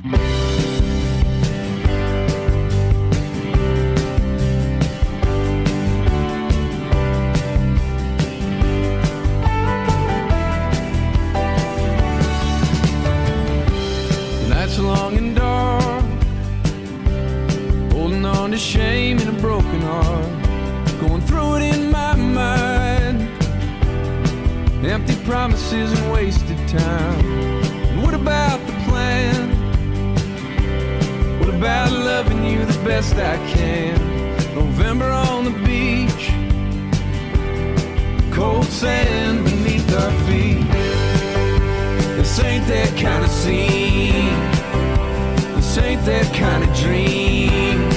Nights are long and dark, holding on to shame and a broken heart, going through it in my mind, empty promises and wasted time. And what about the plan? What about loving you the best I can? November on the beach, cold sand beneath our feet. This ain't that kind of scene, this ain't that kind of dream.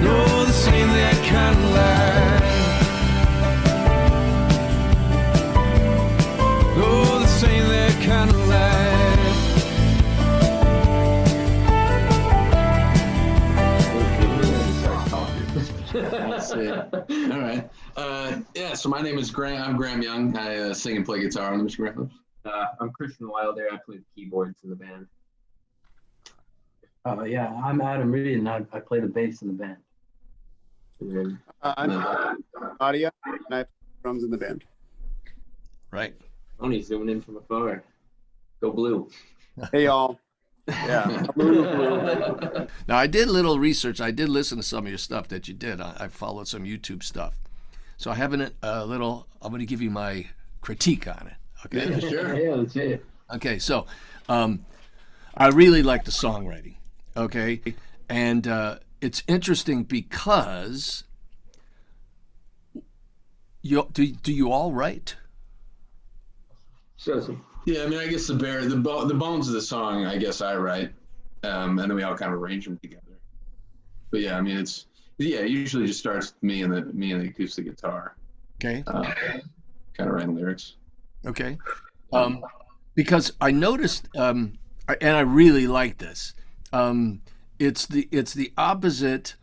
No, this ain't that kind of life. No, this ain't that kind of life. Let's see. All right. Yeah, so my name is Graham. I'm Graham Young. I sing and play guitar on the Michigan Rattlers. I'm Christian Wilder. I play the keyboards in the band. Yeah, I'm Adam Reed, and I play the bass in the band. I'm Audio, and I play drums in the band. Right. Tony's zooming in from afar. Go blue. Hey, y'all. Yeah. Now, I did a little research. I did listen to some of your stuff that you did. I followed some YouTube stuff. So I have a little, I'm going to give you my critique on it. Okay? Yeah, sure. Yeah, that's it. Okay, so I really like the songwriting. Okay? And it's interesting because do you all write? So, Yeah, I mean, I guess the bones of the song, I guess I write, and then we all kind of arrange them together. But yeah, I mean, it usually just starts with me and the acoustic guitar. Okay. Kind of writing lyrics. Okay. Because I noticed, and I really like this. It's the opposite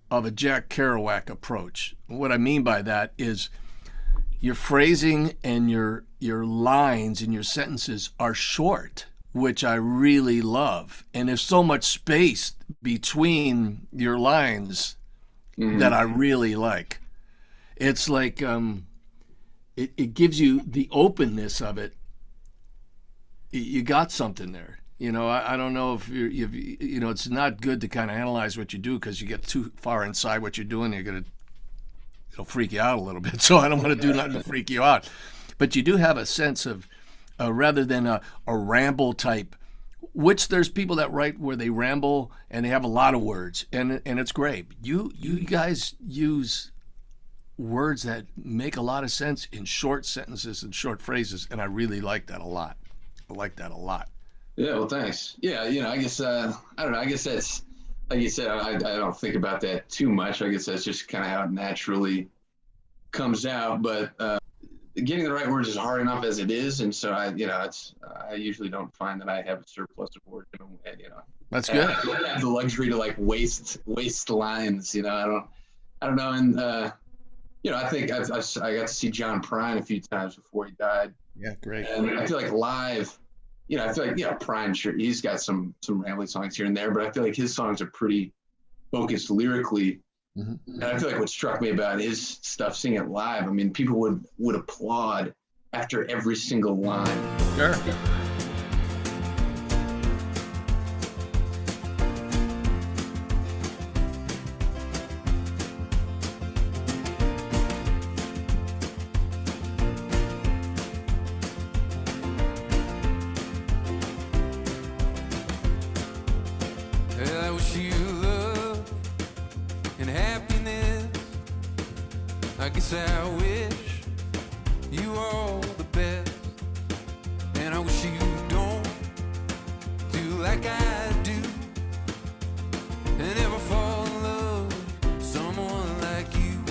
of a Jack Kerouac approach. What I mean by that is your phrasing and your lines and your sentences are short, which I really love. And there's so much space between your lines that I really like. It's like it gives you the openness of it. You got something there. You know, I don't know if you know, it's not good to kind of analyze what you do because you get too far inside what you're doing. It'll freak you out a little bit. So I don't want to do nothing to freak you out. But you do have a sense of, rather than a ramble type, which there's people that write where they ramble and they have a lot of words, and it's great. You guys use words that make a lot of sense in short sentences and short phrases, and I really like that a lot. I like that a lot. Yeah, well, thanks. Yeah, you know, I guess I don't know. I guess that's, like you said, I don't think about that too much. I guess that's just kind of how it naturally comes out. But getting the right words is hard enough as it is, and so I usually don't find that I have a surplus of words in my head. You know, That's good. I have the luxury to like waste lines. You know, I don't know. And you know, I think I got to see John Prine a few times before he died. Yeah, great. And I feel like live, you know, Prine, sure, he's got some rambling songs here and there, but I feel like his songs are pretty focused lyrically. Mm-hmm. And I feel like what struck me about his stuff, seeing it live, I mean, people would applaud after every single line. Sure. I wish you love and happiness. I guess I wish you all the best. And I wish you don't do like I do and ever fall in love with someone like you.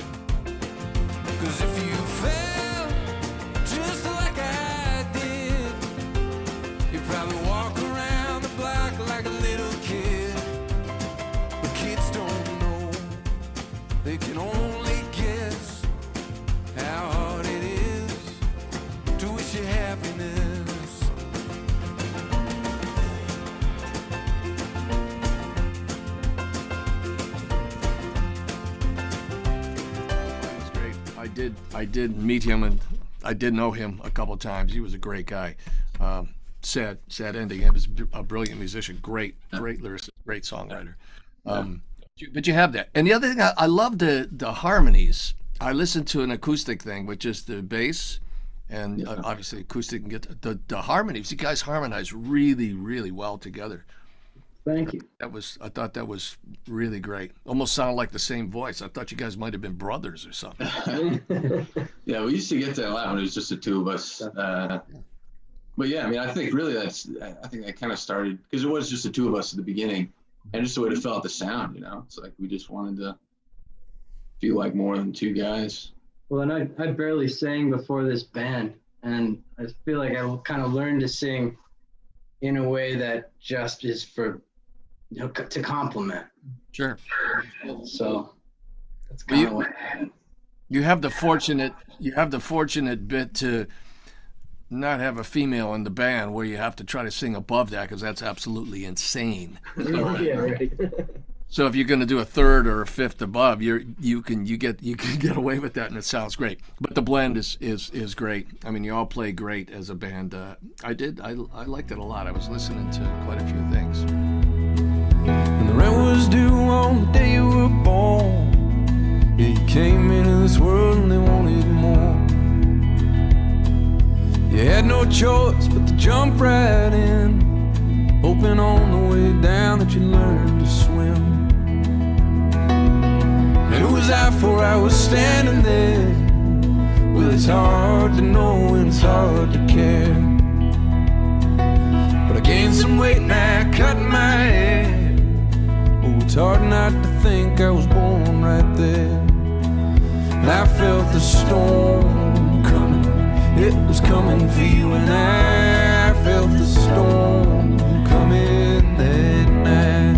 'Cause if you fell just like I did, you'd probably walk around the block like a little kid. But kids don't know, they can only guess how hard it is to wish you happiness. I did meet him, and I did know him a couple of times. He was a great guy. Sad ending. He was a brilliant musician, great lyricist, great songwriter. But you have that. And the other thing, I love the harmonies. I listened to an acoustic thing with just the bass and obviously acoustic and get the harmonies. You guys harmonize really, really well together. Thank you. I thought that was really great. Almost sounded like the same voice. I thought you guys might have been brothers or something. Yeah, we used to get that a lot when it was just the two of us. But yeah, I mean, I think really I think that kind of started because it was just the two of us at the beginning, and just the way it felt the sound, you know. It's like we just wanted to feel like more than two guys. Well, and I barely sang before this band, and I feel like I kind of learned to sing in a way that just is for, to compliment. Sure. So that's kind of what you have the fortunate bit to not have a female in the band where you have to try to sing above that because that's absolutely insane. yeah, right. So if you're going to do a third or a fifth above, you can get away with that, and it sounds great. But the blend is great. I mean, you all play great as a band. I liked it a lot. I was listening to quite a few things. And the rent was due on the day you were born. Yeah, you came into this world and they wanted more. You had no choice but to jump right in, hoping on the way down that you learned to swim. And it was out for I was standing there. Well, it's hard to know and it's hard to care. But I gained some weight and I cut my hair. Oh, it's hard not to think I was born right there. And I felt the storm coming. It was coming for you, and I felt the storm coming that night.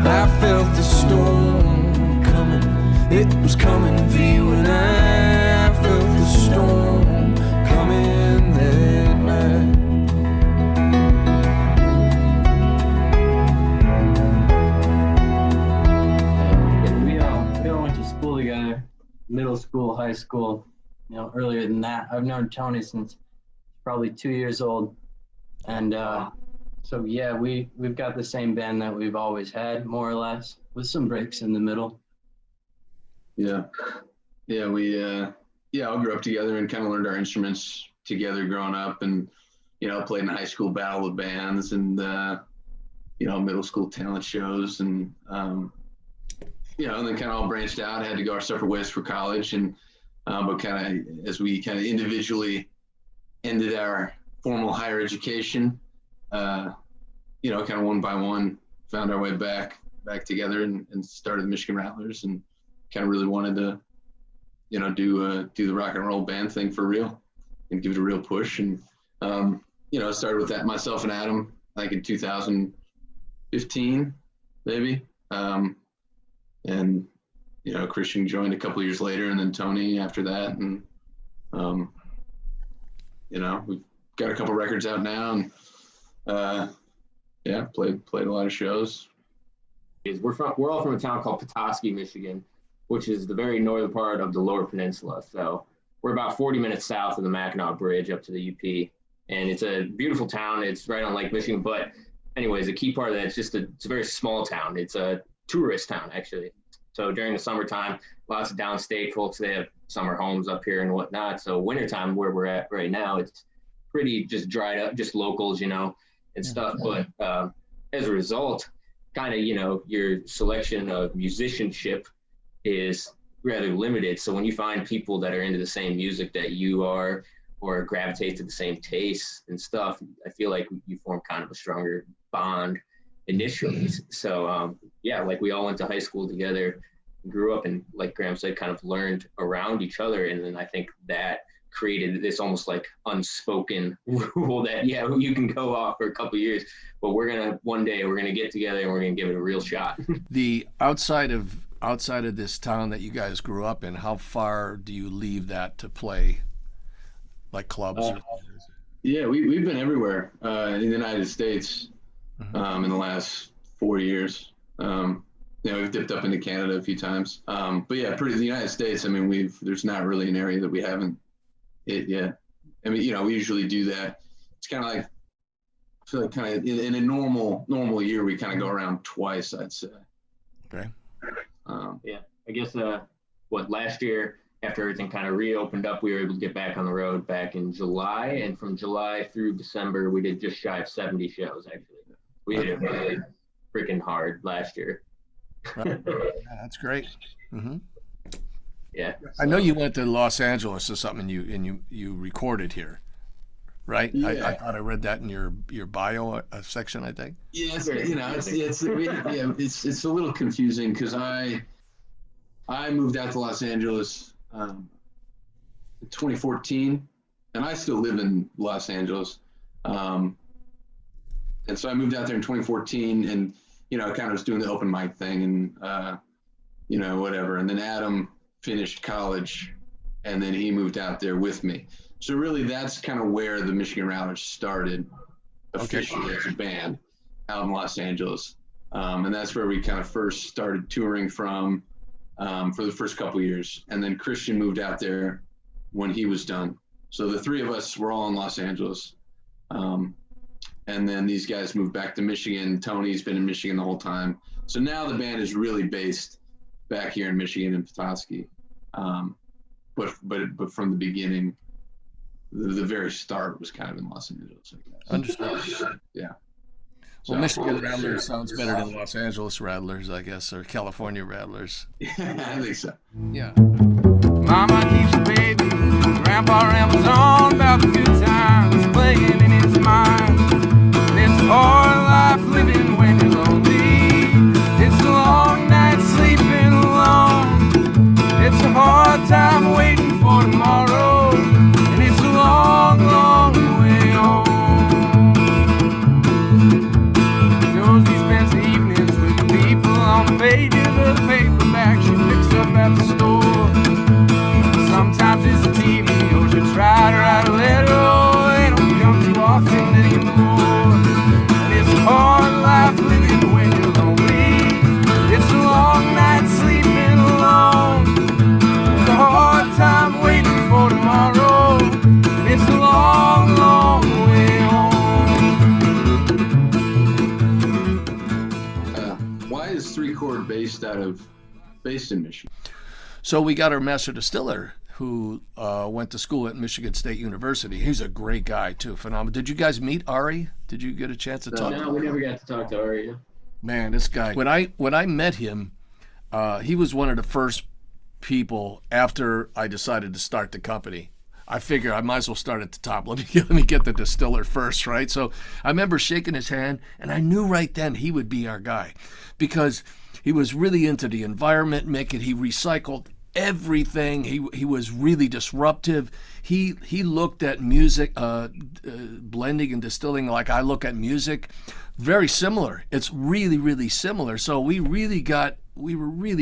I felt the storm coming. It was coming for you, and I felt the storm coming that night. We all went to school together, middle school, high school. Earlier than that. I've known Tony since probably 2 years old. And so, yeah, we've got the same band that we've always had, more or less, with some breaks in the middle. Yeah. Yeah, we all grew up together and kind of learned our instruments together growing up, and, played in high school battle of bands and, middle school talent shows, and, and then kind of all branched out, had to go our separate ways for college, and but kind of as we kind of individually ended our formal higher education, kind of one by one found our way back together and started the Michigan Rattlers, and kind of really wanted to, do the rock and roll band thing for real and give it a real push. And, started with that, myself and Adam, like in 2015, maybe. And Christian joined a couple years later, and then Tony after that. And, we've got a couple records out now, and, played a lot of shows. We're all from a town called Petoskey, Michigan, which is the very northern part of the Lower Peninsula. So we're about 40 minutes south of the Mackinac Bridge up to the UP. And it's a beautiful town. It's right on Lake Michigan. But anyways, the key part of that is it's a very small town. It's a tourist town, actually. So during the summertime, lots of downstate folks, they have summer homes up here and whatnot. So wintertime, where we're at right now, it's pretty just dried up, just locals, and stuff. But as a result, kind of, your selection of musicianship is rather limited. So when you find people that are into the same music that you are, or gravitate to the same tastes and stuff, I feel like you form kind of a stronger bond initially. So like we all went to high school together, grew up, and like Graham said, kind of learned around each other. And then I think that created this almost like unspoken rule that, you can go off for a couple of years, but one day we're gonna get together and we're gonna give it a real shot. The outside of this town that you guys grew up in, how far do you leave that to play, like clubs? Yeah, we've been everywhere in the United States in the last 4 years. we've dipped up into Canada a few times. But yeah, the United States, I mean, there's not really an area that we haven't hit yet. I mean, we usually do that. It's kind of like, I feel like kind of in a normal year, we kind of go around twice, I'd say. Okay. Yeah, I guess last year after everything kind of reopened up, we were able to get back on the road back in July, and from July through December, we did just shy of 70 shows. Actually, we hit it really freaking hard last year. Right. Yeah, that's great. Mm-hmm. Yeah, I know you went to Los Angeles or something, and you recorded here, right? Yeah. I thought I read that in your bio section, I think. Yeah, it's a little confusing because I moved out to Los Angeles in 2014, and I still live in Los Angeles, and so I moved out there in 2014, and I kind of was doing the open mic thing, and whatever, and then Adam finished college, and then he moved out there with me. So really, that's kind of where the Michigan Rattlers started officially as a band out in Los Angeles. And that's where we kind of first started touring from for the first couple of years. And then Christian moved out there when he was done. So the three of us were all in Los Angeles. And then these guys moved back to Michigan. Tony's been in Michigan the whole time. So now the band is really based back here in Michigan in Petoskey. But from the beginning, the very start was kind of in Los Angeles, I guess. Understood. Yeah. Well, Michigan Rattlers sounds better than Los Angeles Rattlers, I guess, or California Rattlers. I think so. Yeah. Mama keeps a baby, Grandpa rambles on about the good times playing in his mind. And it's a hard life living when you're lonely. It's a long night sleeping alone. It's a hard time waiting for tomorrow. And it's a long, long way home. Josie spends the evenings with the people on the pages of the paperback she picks up at the store. Sometimes it's the TV, or she'll try to write a letter. Oh, they don't come too often anymore. And it's a hard life living when you're lonely. It's a long night sleeping alone. It's a hard time waiting for tomorrow. And it's a long, long way home. Why is Chord based in Michigan? So we got our master distiller who went to school at Michigan State University. He's a great guy too, phenomenal. Did you guys meet Ari? Did you get a chance to talk to him? No, we never got to talk to Ari. Man, this guy. When I met him, he was one of the first people after I decided to start the company. I figure I might as well start at the top. Let me get the distiller first, right? So I remember shaking his hand, and I knew right then he would be our guy because he was really into the environment, he recycled everything. He was really disruptive. He looked at music, blending and distilling like I look at music. Very similar. It's really, really similar. So we were really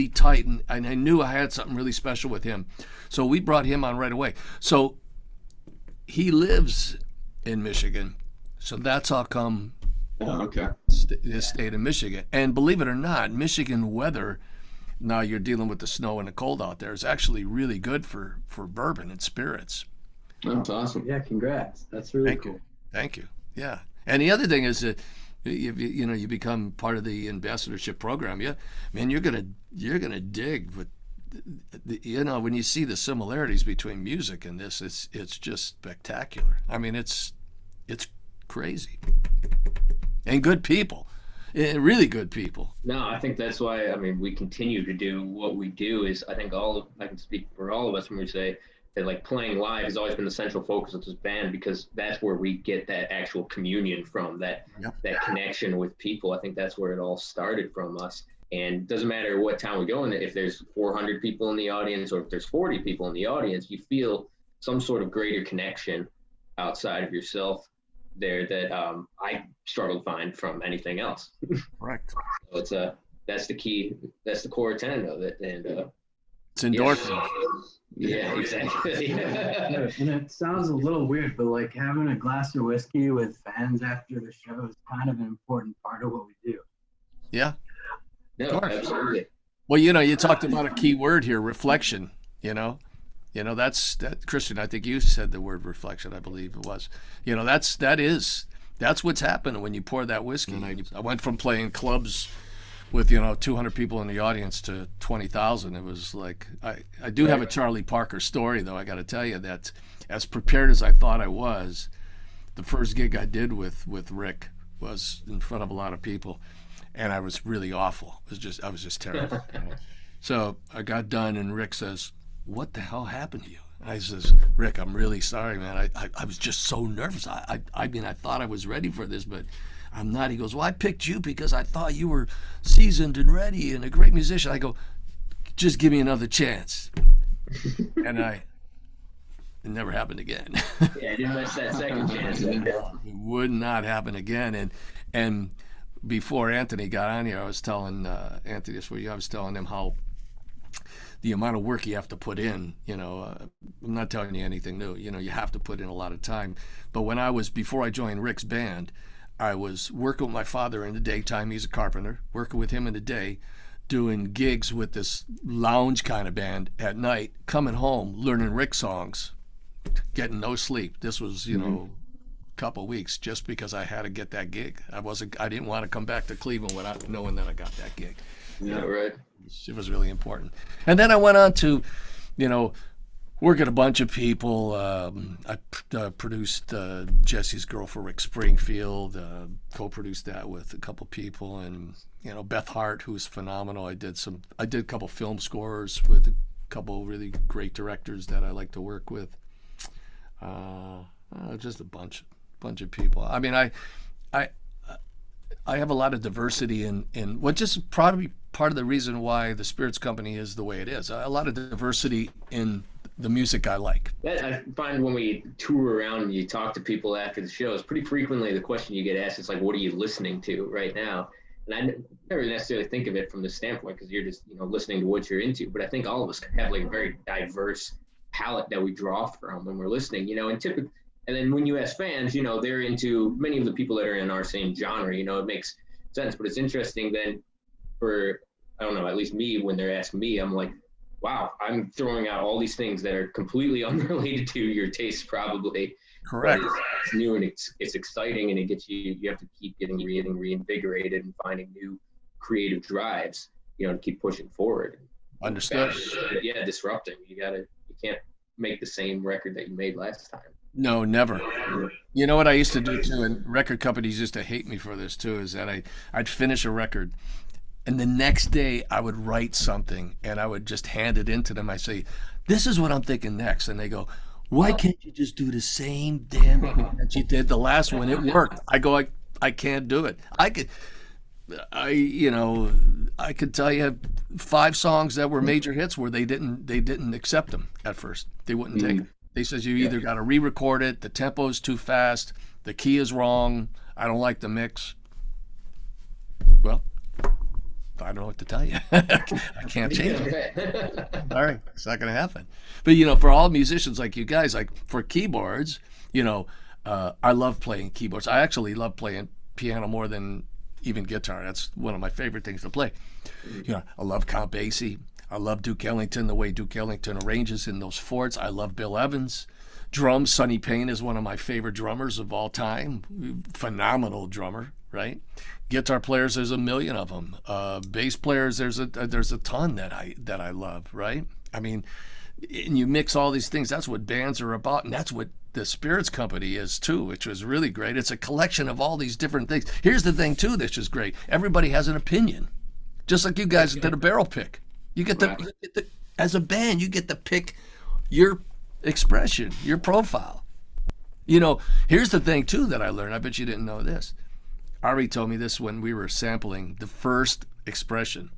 tight, and I knew I had something really special with him. So we brought him on right away. So he lives in Michigan. So that's how come the state of Michigan. And believe it or not, Michigan weather, now you're dealing with the snow and the cold out there, is actually really good for bourbon and spirits. That's awesome. Yeah, congrats. That's really cool. Thank you. Yeah. And the other thing is that you become part of the ambassadorship program. Yeah, man, you're gonna dig. But when you see the similarities between music and this, it's just spectacular. I mean, it's crazy. And good people. Really good people. No, I think that's why, we continue to do what we do. Is I think I can speak for all of us when we say that like playing live has always been the central focus of this band, because that's where we get that actual communion from, that connection with people. I think that's where it all started from us. And it doesn't matter what town we go in, if there's 400 people in the audience or if there's 40 people in the audience, you feel some sort of greater connection outside of yourself there that I struggle to find from anything else. Correct. So that's the key. That's the core tenet of it. And it's endorphins. Yeah, exactly. And it sounds a little weird, but like having a glass of whiskey with fans after the show is kind of an important part of what we do. Yeah. No, absolutely. Well, you talked about a key word here, reflection. That's that, Christian. I think you said the word reflection. I believe it was. That's what's happening when you pour that whiskey. And I went from playing clubs with 200 people in the audience to 20,000. It was like I do have a Charlie Parker story, though. I got to tell you that as prepared as I thought I was, the first gig I did with Rick was in front of a lot of people, and I was really awful. I was just terrible. So I got done, and Rick says, "What the hell happened to you?" And I says, "Rick, I'm really sorry, man. I was just so nervous. I mean, I thought I was ready for this, but I'm not." He goes, "Well, I picked you because I thought you were seasoned and ready and a great musician." I go, "Just give me another chance." And it never happened again. Yeah, I didn't miss that second chance. It would not happen again. And before Anthony got on here, I was telling Anthony this for you. I was telling him how the amount of work you have to put in. I'm not telling you anything new. You have to put in a lot of time. But before I joined Rick's band, I was working with my father in the daytime. He's a carpenter. Working with him in the day, doing gigs with this lounge kind of band at night. Coming home, learning Rick songs, getting no sleep. This was, a couple weeks just because I had to get that gig. I didn't want to come back to Cleveland without knowing that I got that gig. Yeah, right. It was really important. And then I went on to, work at a bunch of people. I produced Jesse's Girl for Rick Springfield, co-produced that with a couple people, and Beth Hart, who's phenomenal. I did a couple film scores with a couple really great directors that I like to work with. Just a bunch of people. I mean, I have a lot of diversity in which is probably part of the reason why the Spirits Company is the way it is. A lot of diversity in the music I like. I find when we tour around and you talk to people after the shows, pretty frequently the question you get asked is like, "What are you listening to right now?" And I never necessarily think of it from this standpoint because you're just listening to what you're into. But I think all of us have like a very diverse palette that we draw from when we're listening. And typically, and then when you ask fans, they're into many of the people that are in our same genre. It makes sense. But it's interesting then for, I don't know, at least me, when they're asking me, I'm like, wow, I'm throwing out all these things that are completely unrelated to your taste, probably. Correct. It's new and it's exciting, and it gets you have to keep getting reinvigorated and finding new creative drives, to keep pushing forward. Understood. Yeah, disrupting. You can't make the same record that you made last time. No, never. You know what I used to do too, and record companies used to hate me for this too, is that I'd finish a record, and the next day I would write something, and I would just hand it in to them. I say, "This is what I'm thinking next," and they go, "Why can't you just do the same damn thing that you did the last one? It worked." I go, I can't do it. I could tell you 5 songs that were major hits where they didn't accept them at first. They wouldn't take them. They says you either got to re-record it, the tempo's too fast, the key is wrong, I don't like the mix. Well, I don't know what to tell you. I can't change it. All right, it's not going to happen. But for all musicians like you guys, like for keyboards, I love playing keyboards. I actually love playing piano more than even guitar. That's one of my favorite things to play. I love Count Basie. I love Duke Ellington, the way Duke Ellington arranges in those fourths. I love Bill Evans. Drums, Sonny Payne is one of my favorite drummers of all time. Phenomenal drummer, right? Guitar players, there's a million of them. Bass players, there's a ton that I love, right? I mean, and you mix all these things. That's what bands are about, and that's what the Spirits Company is too, which was really great. It's a collection of all these different things. Here's the thing too, that's just great. Everybody has an opinion, just like you guys did a barrel pick. You get the as a band, you get to pick your expression, your profile. Here's the thing too that I learned. I bet you didn't know this. Ari told me this when we were sampling the first expression,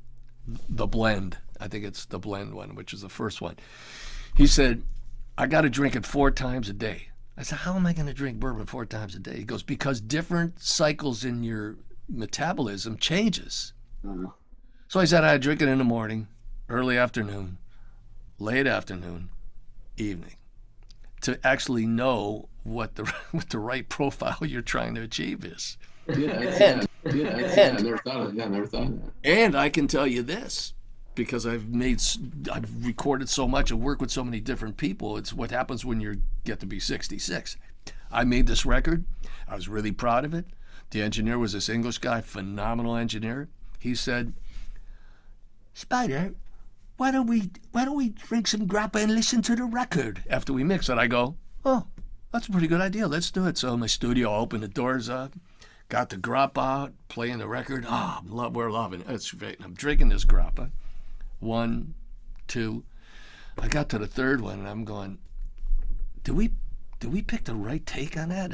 the blend. I think it's the blend one, which is the first one. He said, "I got to drink it 4 times a day." I said, "How am I going to drink bourbon 4 times a day?" He goes, "Because different cycles in your metabolism changes." Mm-hmm. So I said I drink it in the morning, early afternoon, late afternoon, evening, to actually know what the right profile you're trying to achieve is. And I never thought of that. And I can tell you this, because I've recorded so much and worked with so many different people. It's what happens when you get to be 66. I made this record. I was really proud of it. The engineer was this English guy, phenomenal engineer. He said, "Spider, why don't we drink some grappa and listen to the record after we mix it?" I go, "Oh, that's a pretty good idea. Let's do it." So in my studio, I opened the doors up, got the grappa out, playing the record. We're loving it. It's great. I'm drinking this grappa. 1, 2. I got to the third one, and I'm going, did we pick the right take on that?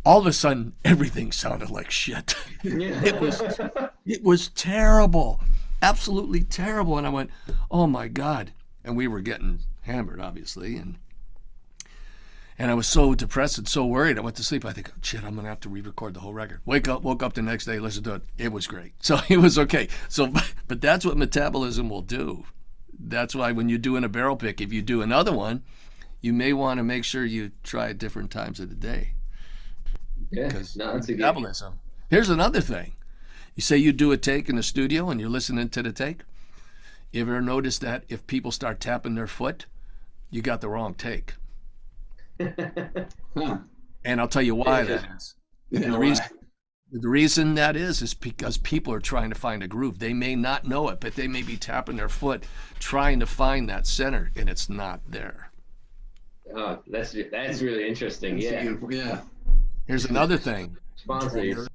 All of a sudden, everything sounded like shit. It was terrible, absolutely terrible. And I went, oh my God. And we were getting hammered, obviously, and I was so depressed and so worried. I went to sleep. I think, shit, I'm gonna have to re-record the whole record. Woke up the next day, listened to it. It was great. So it was okay. So, but that's what metabolism will do. That's why when you're doing a barrel pick, if you do another one, you may want to make sure you try at different times of the day. Yeah, Because that's a good. metabolism. Here's another thing. You say you do a take in the studio and you're listening to the take. You ever notice that if people start tapping their foot, you got the wrong take? Huh. And I'll tell you why that is. Yeah, And the reason that is because people are trying to find a groove. They may not know it, but they may be tapping their foot trying to find that center, and it's not there. Oh, that's really interesting. Yeah. Yeah. Here's another thing. Sponsors.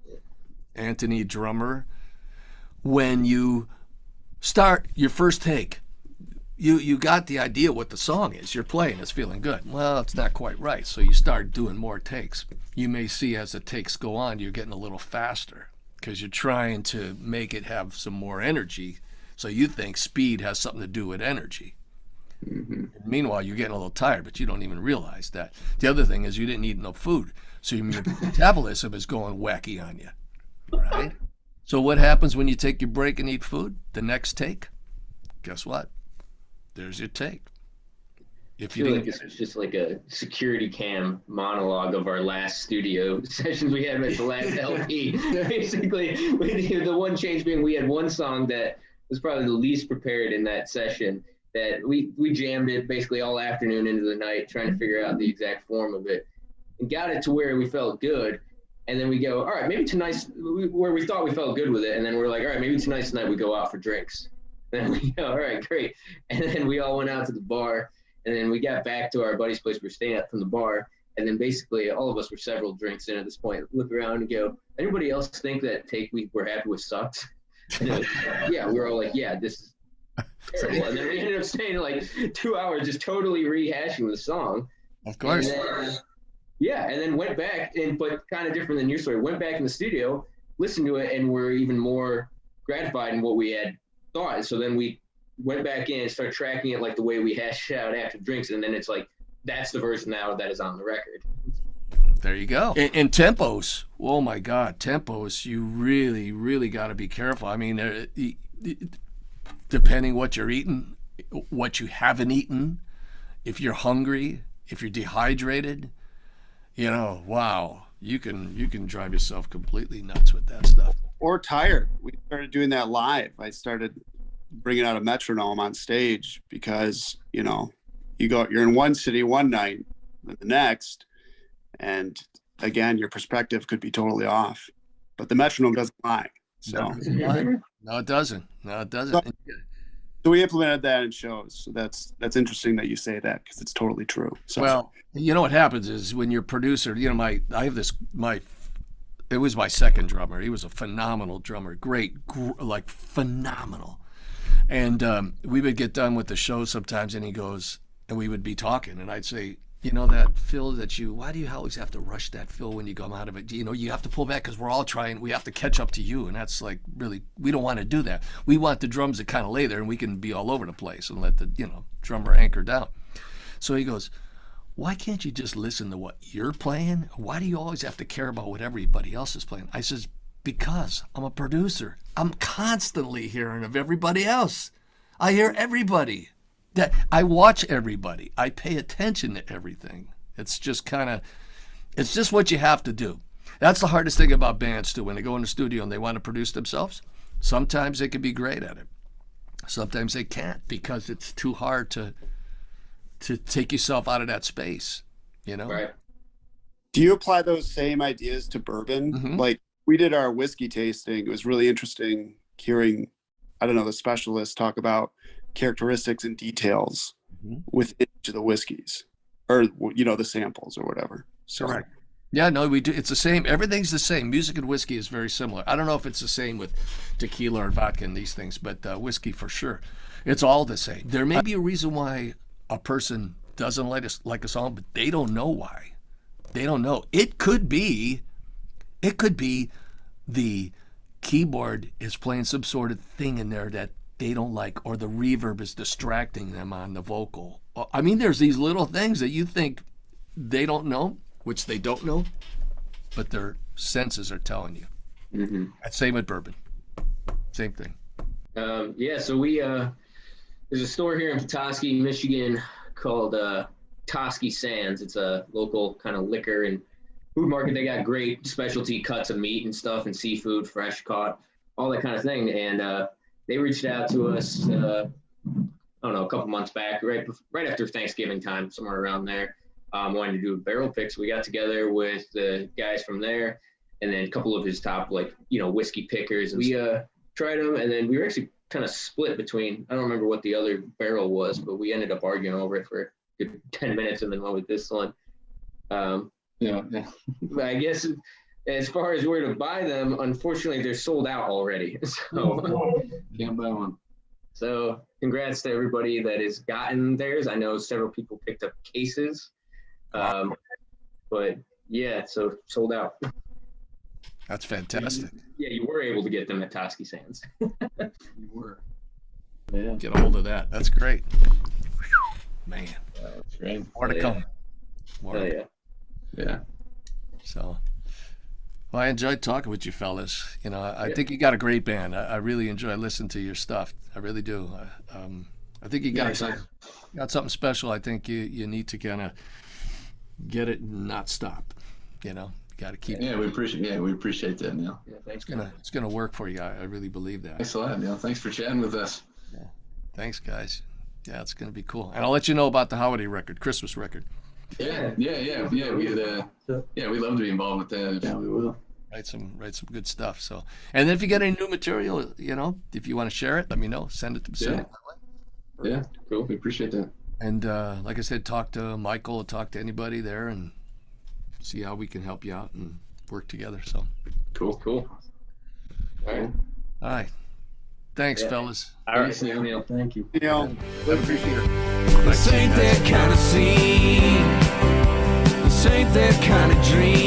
Anthony, drummer, when you start your first take, you got the idea what the song is. You're playing, it's feeling good. Well, it's not quite right, so you start doing more takes. You may see as the takes go on, you're getting a little faster because you're trying to make it have some more energy. So you think speed has something to do with energy. Mm-hmm. Meanwhile, you're getting a little tired, but you don't even realize that. The other thing is you didn't eat enough food, so your metabolism is going wacky on you, right? So what happens when you take your break and eat food? The next take, guess what? There's your take. If I feel like it's just like a security cam monologue of our last studio sessions we had with the last LP. Basically, the one change being we had one song that was probably the least prepared in that session that we jammed it basically all afternoon into the night trying to figure out the exact form of it and got it to where we felt good. And then we go, all right, maybe tonight's where we thought we felt good with it. And then we're like, all right, maybe tonight's night we go out for drinks. And then we go, all right, great. And then we all went out to the bar. And then we got back to our buddy's place. We were staying at from the bar. And then basically all of us were several drinks in at this point. Look around and go, anybody else think that take we were happy with sucked? And like, yeah, we were all like, yeah, this is terrible. And then we ended up staying like 2 hours just totally rehashing the song. Of course. And then went back, but kind of different than your story. Went back in the studio, listened to it, and were even more gratified in what we had thought. So then we went back in and started tracking it like the way we hashed it out after drinks, and then it's like that's the version now that is on the record. There you go. And tempos. Oh my God, tempos. You really, really got to be careful. I mean, depending what you're eating, what you haven't eaten, if you're hungry, if you're dehydrated. Wow, you can drive yourself completely nuts with that stuff. Or tired. We started doing that live. I started bringing out a metronome on stage because, you're in one city one night, and the next, and again, your perspective could be totally off. But the metronome doesn't lie. So No, it doesn't. So we implemented that in shows. So that's interesting that you say that because it's totally true. So well, what happens is when you're a producer, it was my second drummer. He was a phenomenal drummer, great, like phenomenal. And we would get done with the show sometimes, and he goes, and we would be talking, and I'd say, that fill why do you always have to rush that fill when you come out of it? You have to pull back because we're all trying, we have to catch up to you. And that's like, really, we don't want to do that. We want the drums to kind of lay there and we can be all over the place and let the, drummer anchor down. So he goes, why can't you just listen to what you're playing? Why do you always have to care about what everybody else is playing? I says, because I'm a producer. I'm constantly hearing of everybody else. I hear everybody. That I watch everybody. I pay attention to everything. It's just what you have to do. That's the hardest thing about bands too. When they go in the studio and they want to produce themselves, sometimes they can be great at it. Sometimes they can't because it's too hard to take yourself out of that space, you know? Right. Do you apply those same ideas to bourbon? Mhm. Like we did our whiskey tasting. It was really interesting hearing, I don't know, the specialists talk about characteristics and details Mhm. with each of the whiskeys, or the samples or whatever. So, Correct. Yeah, no, we do. It's the same. Everything's the same. Music and whiskey is very similar. I don't know if it's the same with tequila or vodka and these things, but whiskey for sure. It's all the same. There may be a reason why a person doesn't like a song, but they don't know why. They don't know. It could be the keyboard is playing some sort of thing in there that they don't like, or the reverb is distracting them on the vocal. I mean, there's these little things that you think they don't know, which they don't know, but their senses are telling you. Mm-hmm. Same with bourbon. Same thing. So we there's a store here in Petoskey, Michigan called Petoskey Sands. It's a local kind of liquor and food market. They got great specialty cuts of meat and stuff and seafood, fresh caught, all that kind of thing. And they reached out to us, I don't know, a couple months back, right after Thanksgiving time, somewhere around there. Wanted to do a barrel pick. So we got together with the guys from there and then a couple of his top, whiskey pickers. And we tried them, and then we were actually kind of split between, I don't remember what the other barrel was, but we ended up arguing over it for a good 10 minutes and then went with this one. Yeah. But I guess as far as where to buy them, unfortunately, they're sold out already. So Can't buy one. So congrats to everybody that has gotten theirs. I know several people picked up cases. But yeah, so sold out. That's fantastic. Yeah, you were able to get them at Petoskey Sands. You were. Yeah. Get a hold of that. That's great. Man, That's right. more to Yeah. come. More Oh to yeah. Yeah. So, well, I enjoyed talking with you fellas. I think you got a great band. I really enjoy listening to your stuff. I really do. I think you got something special. I think you need to kind of get it and not stop. You got to keep. Yeah, we appreciate that, Neil. Yeah, thanks. It's gonna work for you. I really believe that. Thanks a lot, Neil. Thanks for chatting with us. Thanks, guys. Yeah, it's gonna be cool. And I'll let you know about the holiday record, Christmas record. Yeah. We'd love to be involved with that. Yeah, we will. Write some good stuff. So, and then if you get any new material, if you want to share it, let me know. Send it. Yeah, Cool. we appreciate that. And like I said, talk to Michael, talk to anybody there, and see how we can help you out and work together. So, Cool. All right. all right. Thanks, Yeah. fellas. All right, Thanks, Neil. Neil. Thank you. Live appreciate it. This ain't that kind of scene. This ain't that kind of dream.